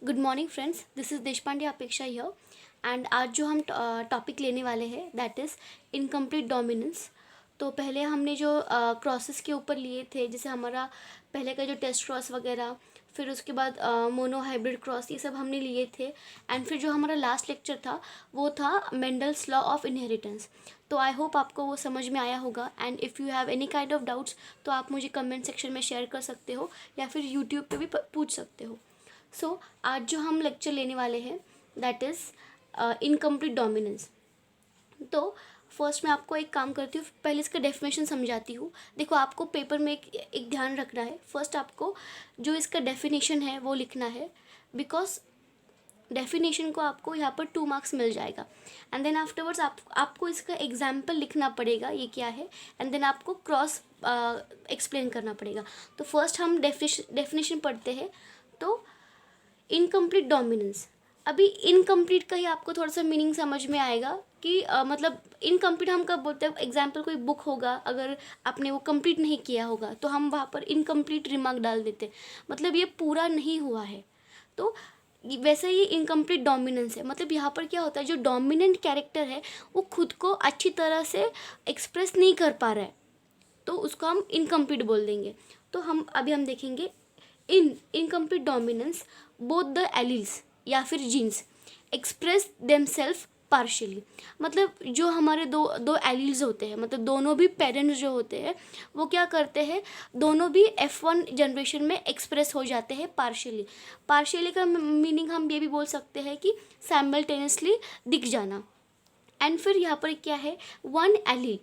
Good morning friends, this is Deshpande अपेक्षा here. And आज जो हम टॉपिक लेने वाले हैं दैट इज़ इनकम्प्लीट डोमिनेंस। तो पहले हमने जो क्रॉसेस के ऊपर लिए थे, जैसे हमारा पहले का जो टेस्ट क्रॉस वगैरह, फिर उसके बाद मोनो हाइब्रिड क्रॉस, ये सब हमने लिए थे। एंड फिर जो हमारा लास्ट लेक्चर था वो था मेंडल्स लॉ ऑफ इनहेरिटेंस। तो आई होप आपको वो समझ में आया होगा। And if you have any kind of doubts तो आप मुझे कमेंट सेक्शन में शेयर कर सकते हो या फिर यूट्यूब पे भी पूछ सकते हो। आज जो हम लेक्चर लेने वाले हैं दैट इज़ इनकम्प्लीट डोमिनेंस। तो फर्स्ट मैं आपको एक काम करती हूँ, पहले इसका डेफिनेशन समझाती हूँ। देखो, आपको पेपर में एक ध्यान रखना है। फर्स्ट आपको जो इसका डेफिनेशन है वो लिखना है, बिकॉज डेफिनेशन को आपको यहाँ पर 2 मार्क्स मिल जाएगा। एंड देन आफ्टरवर्ड्स आपको इसका एग्जाम्पल लिखना पड़ेगा, ये क्या है, एंड देन आपको क्रॉस एक्सप्लेन करना पड़ेगा। तो फर्स्ट हम डेफिनेशन पढ़ते हैं। तो इनकम्प्लीट डोमिनेंस, अभी इनकम्प्लीट का ही आपको थोड़ा सा मीनिंग समझ में आएगा कि मतलब इनकम्प्लीट हम कब बोलते हैं। एग्जाम्पल, कोई बुक होगा, अगर आपने वो कंप्लीट नहीं किया होगा तो हम वहाँ पर इनकम्प्लीट रिमार्क डाल देते हैं, मतलब ये पूरा नहीं हुआ है। तो वैसे ही इनकम्प्लीट डोमिनेंस है, मतलब यहाँ पर क्या होता है, जो डोमिनेंट कैरेक्टर है वो खुद को अच्छी तरह से एक्सप्रेस नहीं कर पा रहा है, तो उसको हम इनकम्प्लीट बोल देंगे। तो हम देखेंगे incomplete dominance, both the alleles या फिर जीन्स एक्सप्रेस देमसेल्फ पार्शियली। मतलब जो हमारे दो दो एलील्स होते हैं, मतलब दोनों भी पेरेंट्स जो होते हैं वो क्या करते हैं, दोनों भी F1 जनरेशन में एक्सप्रेस हो जाते हैं पार्शियली। पार्शियली का मीनिंग हम ये भी बोल सकते हैं कि साइमल्टेनियसली दिख जाना। एंड फिर यहाँ पर क्या है, one allele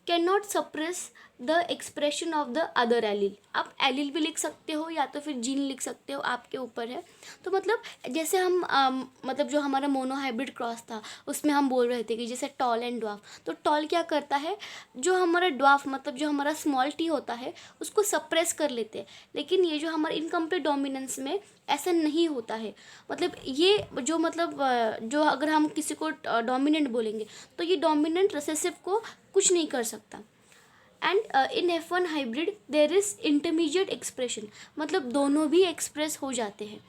can not suppress the expression of the other allele. आप एलील भी लिख सकते हो या तो फिर जीन लिख सकते हो, आपके ऊपर है। तो मतलब जैसे हम मतलब जो हमारा मोनो हाइब्रिड क्रॉस था उसमें हम बोल रहे थे कि जैसे टॉल एंड ड्वार्फ, तो टॉल क्या करता है, जो हमारा ड्वार्फ मतलब जो हमारा स्मॉल टी होता है उसको सप्रेस कर लेते हैं। लेकिन ये जो हमारा इनकम्प्लीट डोमिनेंस में ऐसा नहीं होता है। मतलब ये जो मतलब जो अगर हम किसी को डोमिनेंट बोलेंगे तो ये डोमिनेंट रिसेसिव को कुछ नहीं कर सकता। And in F1 hybrid there is intermediate expression, मतलब दोनों भी एक्सप्रेस हो जाते हैं,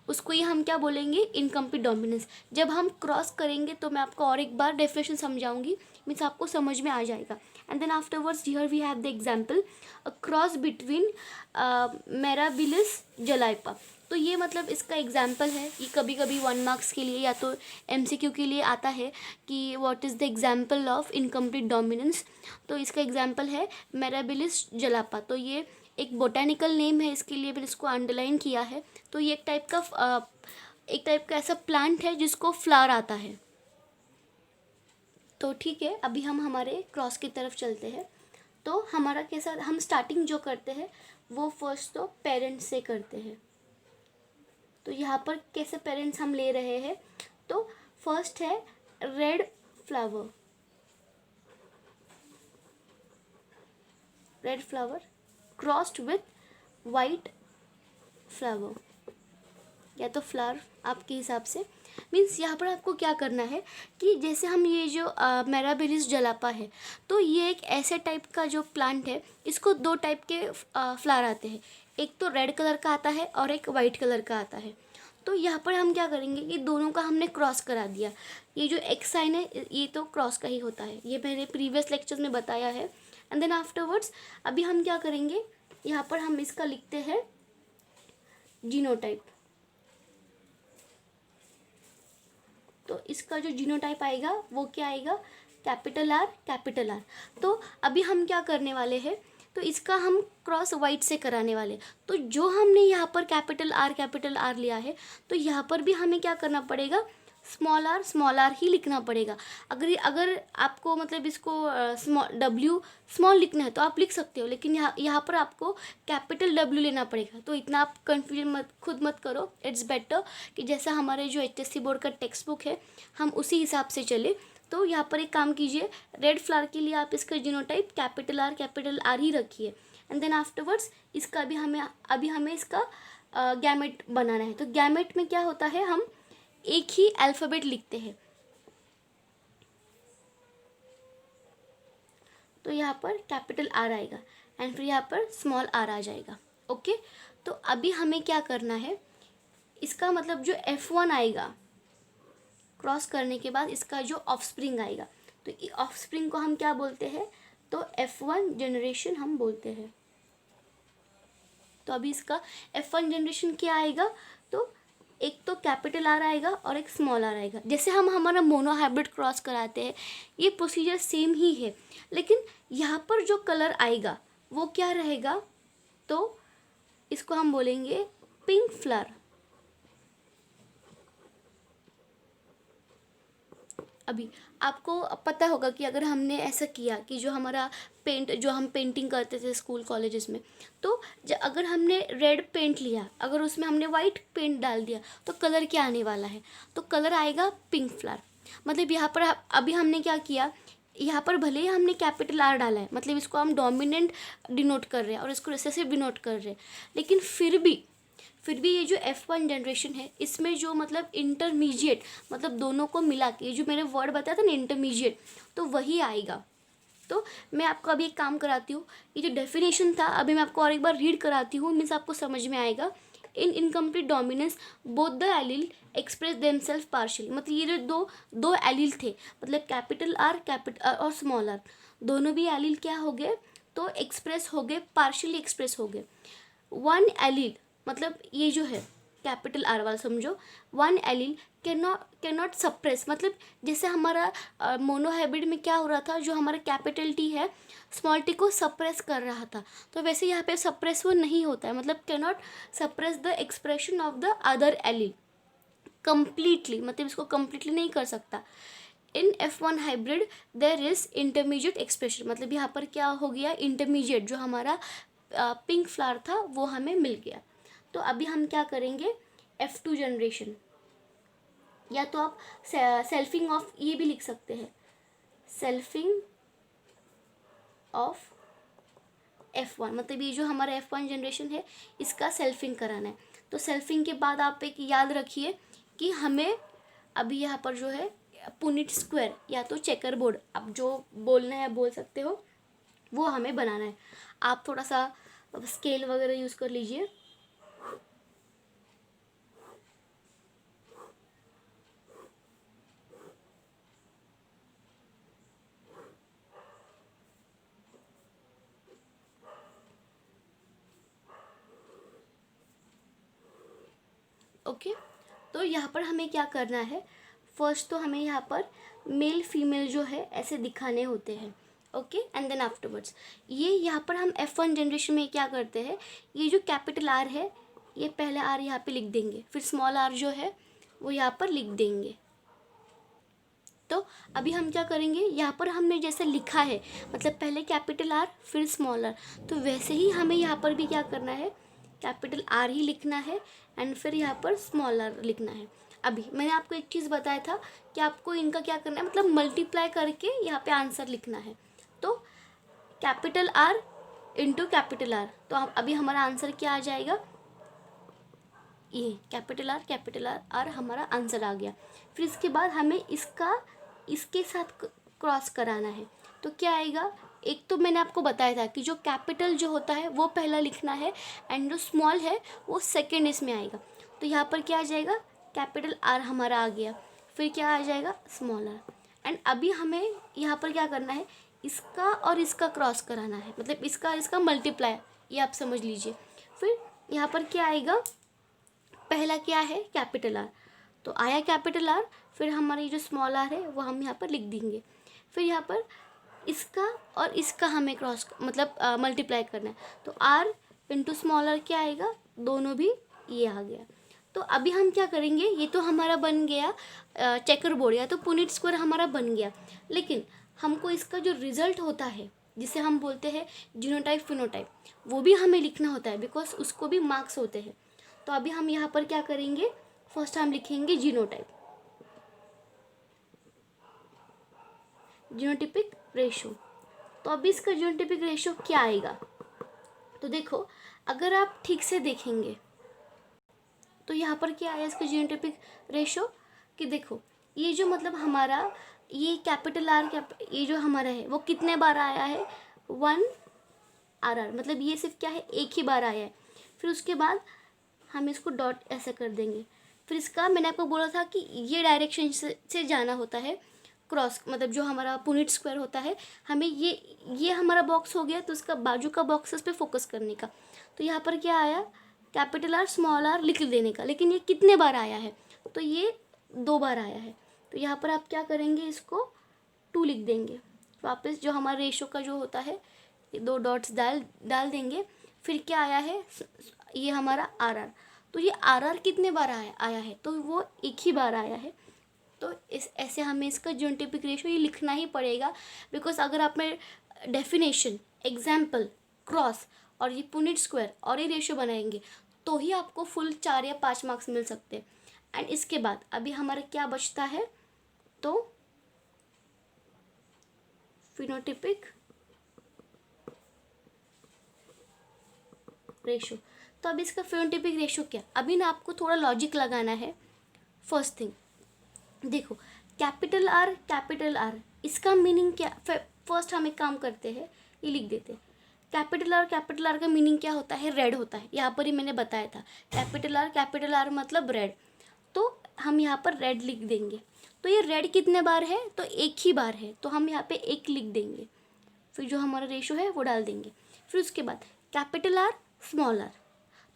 उसको ही हम क्या बोलेंगे, इनकम्प्लीट डोमिनेंस। जब हम क्रॉस करेंगे तो मैं आपको और एक बार डेफिनेशन समझाऊंगी, मीन्स आपको समझ में आ जाएगा। And then afterwards here we have the example, a cross between Mirabilis jalapa. तो ये मतलब इसका एग्जाम्पल है। ये कभी कभी 1 मार्क्स के लिए या तो MCQ के लिए आता है कि what is the example of incomplete dominance. तो इसका एग्जाम्पल है मेराबिलिस जलापा। तो ये एक बोटानिकल नेम है, इसके लिए मैंने इसको अंडरलाइन किया है। तो ये एक टाइप का ऐसा प्लांट है जिसको फ्लावर आता है। तो ठीक है, अभी हम हमारे क्रॉस की तरफ चलते हैं। तो हमारा कैसा, हम स्टार्टिंग जो करते हैं वो फर्स्ट तो पेरेंट्स से करते हैं। तो यहाँ पर कैसे पेरेंट्स हम ले रहे हैं, तो फर्स्ट है red flower, red flower crossed with white flower या तो फ्लावर आपके हिसाब से। मीन्स यहाँ पर आपको क्या करना है कि जैसे हम ये जो मेराबिलिस जलापा है, तो ये एक ऐसे टाइप का जो प्लांट है, इसको 2 टाइप के फ्लावर आते हैं, एक तो रेड कलर का आता है और एक वाइट कलर का आता है। तो यहाँ पर हम क्या करेंगे कि दोनों का हमने क्रॉस करा दिया। ये जो एक्स साइन है ये तो क्रॉस का ही होता है, ये मैंने प्रीवियस लेक्चर्स में बताया है। एंड देन आफ्टरवर्ड्स अभी हम क्या करेंगे, यहाँ पर हम इसका लिखते हैं जीनोटाइप। तो इसका जो जीनोटाइप आएगा वो क्या आएगा, कैपिटल आर। तो अभी हम क्या करने वाले हैं, तो इसका हम क्रॉस वाइट से कराने वाले। तो जो हमने यहाँ पर कैपिटल आर लिया है, तो यहाँ पर भी हमें क्या करना पड़ेगा, स्मॉल आर ही लिखना पड़ेगा। अगर आपको मतलब इसको W स्मॉल लिखना है तो आप लिख सकते हो, लेकिन यहाँ पर आपको कैपिटल W लेना पड़ेगा। तो इतना आप कन्फ्यूजन खुद मत करो। इट्स बेटर कि जैसा हमारे जो HSC बोर्ड का टेक्स्ट बुक है हम उसी हिसाब से चले। तो यहाँ पर एक काम कीजिए, रेड फ्लावर के लिए आप इसका जीनोटाइप कैपिटल आर ही रखिए। एंड देन आफ्टरवर्ड्स इसका अभी हमें इसका गैमेट बनाना है। तो गैमेट में क्या होता है, हम एक ही अल्फ़ाबेट लिखते हैं। तो यहाँ पर कैपिटल आर आएगा एंड फिर यहाँ पर स्मॉल आर आ जाएगा। ओके, तो अभी हमें क्या करना है, इसका मतलब जो F1 आएगा क्रॉस करने के बाद इसका जो ऑफस्प्रिंग आएगा, तो ऑफस्प्रिंग को हम क्या बोलते हैं, तो F1 जनरेशन हम बोलते हैं। तो अभी इसका F1 जनरेशन क्या आएगा, तो एक तो कैपिटल आर आएगा और एक स्मॉल आर आएगा। जैसे हम हमारा मोनोहाइब्रिड क्रॉस कराते हैं, ये प्रोसीजर सेम ही है, लेकिन यहाँ पर जो कलर आएगा वो क्या रहेगा, तो इसको हम बोलेंगे पिंक फ्लावर। अभी आपको पता होगा कि अगर हमने ऐसा किया कि जो हमारा जो हम पेंटिंग करते थे स्कूल कॉलेजेस में, तो अगर हमने रेड पेंट लिया, अगर उसमें हमने वाइट पेंट डाल दिया, तो कलर क्या आने वाला है, तो कलर आएगा पिंक फ्लावर। मतलब यहाँ पर अभी हमने क्या किया, यहाँ पर भले ही हमने कैपिटल आर डाला है, मतलब इसको हम डोमिनेंट डिनोट कर रहे हैं और इसको रिसेसिव डिनोट कर रहे हैं, लेकिन फिर भी ये जो F1 जनरेशन है, इसमें जो मतलब इंटरमीडिएट, मतलब दोनों को मिला के, ये जो मैंने वर्ड बताया था ना इंटरमीडिएट, तो वही आएगा। तो मैं आपको अभी एक काम कराती हूँ, ये जो डेफिनेशन था अभी मैं आपको और एक बार रीड कराती हूँ, मीन्स आपको समझ में आएगा। In incomplete dominance both the allele express themselves partially, मतलब ये जो दो एलील थे, मतलब कैपिटल आर और स्मॉल आर, दोनों भी एलील क्या हो गए, तो एक्सप्रेस हो गए, पार्शियली एक्सप्रेस हो गए। वन एलील मतलब ये जो है कैपिटल आर वाला समझो, one allele can not suppress, मतलब जैसे हमारा मोनोहाइब्रिड में क्या हो रहा था, जो हमारा कैपिटल टी है स्मॉल टी को सप्रेस कर रहा था, तो वैसे यहाँ पे सप्रेस वो नहीं होता है, मतलब can not suppress the expression of the other allele completely, मतलब इसको कंप्लीटली नहीं कर सकता। In F1 hybrid there is intermediate expression, मतलब यहाँ पर क्या हो गया, इंटरमीडिएट जो हमारा पिंक फ्लावर था वो हमें मिल गया। तो अभी हम क्या करेंगे, F2 जनरेशन, या तो आप सेल्फिंग ऑफ ये भी लिख सकते हैं, सेल्फिंग ऑफ F1, मतलब ये जो हमारा F1 जनरेशन है इसका सेल्फिंग कराना है। तो सेल्फिंग के बाद आप एक याद रखिए कि हमें अभी यहाँ पर जो है पुनिट स्क्वायर या तो चेकर बोर्ड, आप जो बोलना है बोल सकते हो, वो हमें बनाना है। आप थोड़ा सा स्केल वगैरह यूज़ कर लीजिए। ओके, तो यहाँ पर हमें क्या करना है, फर्स्ट तो हमें यहाँ पर मेल फीमेल जो है ऐसे दिखाने होते हैं। ओके, एंड देन आफ्टरवर्ड्स ये यहाँ पर हम F1 जनरेशन में क्या करते हैं, ये जो कैपिटल आर है ये पहले आर यहाँ पे लिख देंगे, फिर स्मॉल आर जो है वो यहाँ पर लिख देंगे। तो अभी हम क्या करेंगे, यहाँ पर हमने जैसे लिखा है, मतलब पहले कैपिटल आर फिर स्मॉल आर, तो वैसे ही हमें यहाँ पर भी क्या करना है, कैपिटल आर ही लिखना है एंड फिर यहाँ पर स्मॉल आर लिखना है। अभी मैंने आपको एक चीज़ बताया था कि आपको इनका क्या करना है, मतलब मल्टीप्लाई करके यहाँ पे आंसर लिखना है। तो capital R into capital R, तो अभी हमारा आंसर क्या आ जाएगा, ये कैपिटल आर हमारा आंसर आ गया। फिर इसके बाद हमें इसके साथ क्रॉस कराना है, तो क्या आएगा, एक तो मैंने आपको बताया था कि जो कैपिटल जो होता है वो पहला लिखना है एंड जो स्मॉल है वो सेकंड इसमें आएगा। तो यहाँ पर क्या आ जाएगा, कैपिटल आर हमारा आ गया, फिर क्या आ जाएगा, स्मॉल आर। एंड अभी हमें यहाँ पर क्या करना है, इसका और इसका क्रॉस कराना है, मतलब इसका मल्टीप्लाई, ये आप समझ लीजिए। फिर यहाँ पर क्या आएगा, पहला क्या है, कैपिटल आर, तो आया कैपिटल आर, फिर हमारी जो स्मॉल आर है वो हम यहाँ पर लिख देंगे। फिर यहाँ पर इसका और इसका हमें क्रॉस मतलब मल्टीप्लाई करना है, तो आर इंटू स्मॉल आर क्या आएगा, दोनों भी ये आ गया। तो अभी हम क्या करेंगे, ये तो हमारा बन गया चेकर बोर्ड या तो पुनिट स्क्वायर हमारा बन गया, लेकिन हमको इसका जो रिजल्ट होता है जिसे हम बोलते हैं जीनोटाइप फिनोटाइप, वो भी हमें लिखना होता है, बिकॉज उसको भी मार्क्स होते हैं। तो अभी हम यहाँ पर क्या करेंगे, फर्स्ट हम लिखेंगे जीनोटाइप, जीनोटिपिक रेशो। तो अभी इसका जीनोटिपिक रेशो क्या आएगा, तो देखो अगर आप ठीक से देखेंगे तो यहाँ पर क्या आया इसका जीनोटिपिक रेशो, कि देखो ये जो मतलब हमारा ये कैपिटल आर ये जो हमारा है वो कितने बार आया है, 1 RR, मतलब ये सिर्फ क्या है, एक ही बार आया है। फिर उसके बाद हम इसको डॉट ऐसा कर देंगे। फिर इसका मैंने आपको बोला था कि ये डायरेक्शन से जाना होता है क्रॉस, मतलब जो हमारा पुनीट स्क्वायर होता है, हमें ये हमारा बॉक्स हो गया, तो उसका बाजू का बॉक्स इस पर फोकस करने का। तो यहाँ पर क्या आया, कैपिटल आर स्मॉल आर लिख देने का। लेकिन ये कितने बार आया है, तो ये 2 बार आया है। तो यहाँ पर आप क्या करेंगे, इसको 2 लिख देंगे। वापस जो हमारा रेशो का जो होता है, ये 2 डॉट्स डाल देंगे। फिर क्या आया है, ये हमारा आर आर। तो ये आर आर कितने बार आया है, तो वो एक ही बार आया है। तो इस ऐसे हमें इसका ज्योमेट्रिक रेशो ये लिखना ही पड़ेगा, बिकॉज अगर आप में डेफिनेशन, एग्जाम्पल, क्रॉस और ये पुनीट स्क्वायर और ये रेशो बनाएंगे तो ही आपको फुल 4 या 5 मार्क्स मिल सकते हैं। एंड इसके बाद अभी हमारा क्या बचता है, तो फिनोटिपिक रेशो। तो अब इसका फिनोटिपिक रेशो क्या, अभी ना आपको थोड़ा लॉजिक लगाना है। फर्स्ट थिंग देखो, कैपिटल आर इसका मीनिंग क्या, फर्स्ट हम एक काम करते हैं, ये लिख देते हैं। कैपिटल आर का मीनिंग क्या होता है, रेड होता है। यहाँ पर ही मैंने बताया था, कैपिटल आर मतलब रेड। तो हम यहाँ पर रेड लिख देंगे। तो ये रेड कितने बार है, तो एक ही बार है, तो हम यहाँ पे 1 लिख देंगे। फिर जो हमारा रेशो है वो डाल देंगे। फिर उसके बाद कैपिटल आर स्मॉल आर।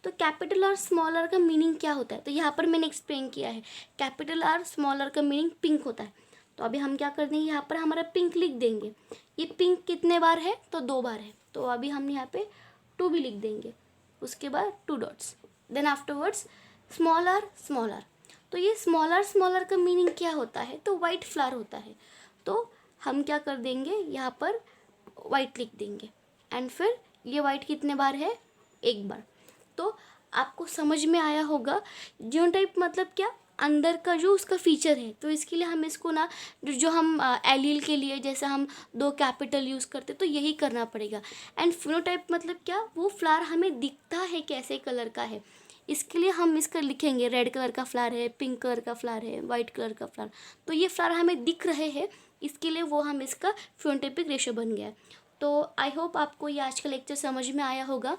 तो कैपिटल आर स्मॉल आर का मीनिंग क्या होता है, तो यहाँ पर मैंने एक्सप्लेन किया है। कैपिटल आर स्मॉल आर का मीनिंग पिंक होता है। तो अभी हम क्या कर देंगे, यहाँ पर हमारा पिंक लिख देंगे। ये पिंक कितने बार है, तो 2 बार है। तो अभी हम यहाँ पे 2 भी लिख देंगे। उसके बाद 2 dots, then afterwards small r. तो ये स्मॉल आर का मीनिंग क्या होता है, तो वाइट फ्लावर होता है। तो हम क्या कर देंगे, यहाँ पर वाइट लिख देंगे। एंड फिर ये वाइट कितने बार है, 1 बार। तो आपको समझ में आया होगा जियोटाइप मतलब क्या, अंदर का जो उसका फीचर है। तो इसके लिए हम इसको ना, जो हम एलील के लिए जैसे हम 2 कैपिटल यूज़ करते, तो यही करना पड़ेगा। एंड फिनोटाइप मतलब क्या, वो फ्लावर हमें दिखता है कैसे कलर का है, इसके लिए हम इसका लिखेंगे रेड कलर का फ्लावर है, पिंक कलर का फ्लावर है, वाइट कलर का फ्लावर। तो ये फ्लावर हमें दिख रहे हैं, इसके लिए वो हम इसका फिनोटाइपिक रेशो बन गया है। तो आई होप आपको ये आज का लेक्चर समझ में आया होगा,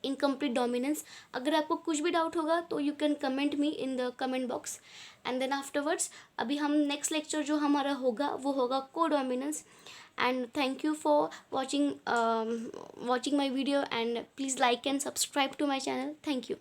इनकम्प्लीट डोमिनेंस। अगर आपको कुछ भी डाउट होगा तो you can comment me in the comment box. And then afterwards अभी हम नेक्स्ट लेक्चर जो हमारा होगा वो होगा codominance. And thank you for watching my video, and please like and subscribe to my channel. Thank you.